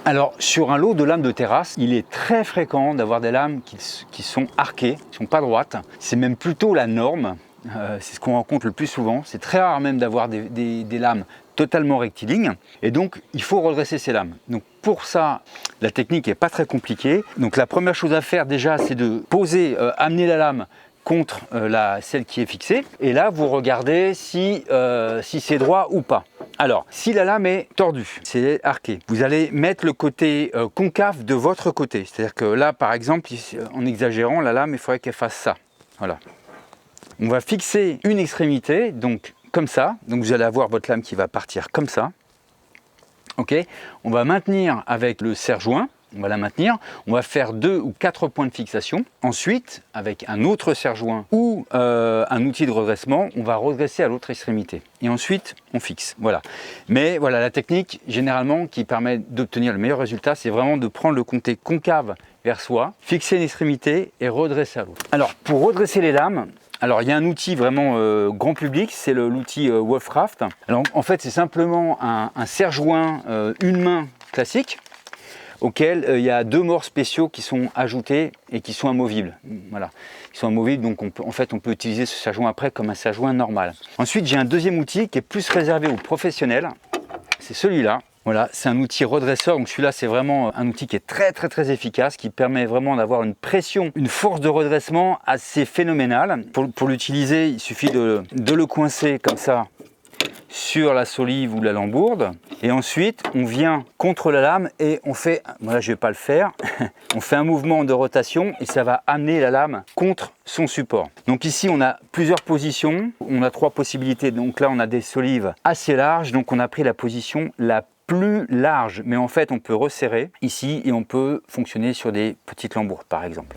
Alors sur un lot de lames de terrasse, il est très fréquent d'avoir des lames qui sont arquées, qui ne sont pas droites. C'est même plutôt la norme, c'est ce qu'on rencontre le plus souvent. C'est très rare même d'avoir des lames totalement rectilignes et donc il faut redresser ces lames. Donc pour ça, la technique n'est pas très compliquée. Donc la première chose à faire déjà, c'est de poser, amener la lame contre celle qui est fixée et là vous regardez si c'est droit ou pas. Alors si la lame est tordue, c'est arqué, vous allez mettre le côté concave de votre côté, c'est à dire que là par exemple en exagérant la lame il faudrait qu'elle fasse ça, voilà. On va fixer une extrémité donc comme ça, donc vous allez avoir votre lame qui va partir comme ça, ok. On va maintenir avec le serre-joint. On va la maintenir, on va faire 2 ou 4 points de fixation. Ensuite, avec un autre serre-joint ou un outil de redressement, on va redresser à l'autre extrémité. Et ensuite, on fixe. Voilà. Mais voilà, la technique, généralement, qui permet d'obtenir le meilleur résultat, c'est vraiment de prendre le côté concave vers soi, fixer une extrémité et redresser à l'autre. Alors, pour redresser les lames, alors il y a un outil vraiment grand public, c'est l'outil Wolfcraft. Alors en fait, c'est simplement un serre-joint une main classique, auquel il y a 2 morts spéciaux qui sont ajoutés et qui sont amovibles. Voilà, ils sont amovibles, donc on peut utiliser ce serre-joint après comme un serre-joint normal. Ensuite, j'ai un deuxième outil qui est plus réservé aux professionnels. C'est celui-là. Voilà, c'est un outil redresseur. Donc celui-là, c'est vraiment un outil qui est très efficace, qui permet vraiment d'avoir une pression, une force de redressement assez phénoménale. Pour l'utiliser, il suffit de le coincer comme ça sur la solive ou la lambourde et ensuite on vient contre la lame et on fait, voilà je vais pas le faire, on fait un mouvement de rotation et ça va amener la lame contre son support. Donc ici on a plusieurs positions, on a 3 possibilités, donc là on a des solives assez larges, donc on a pris la position la plus large, mais en fait on peut resserrer ici et on peut fonctionner sur des petites lambourdes par exemple.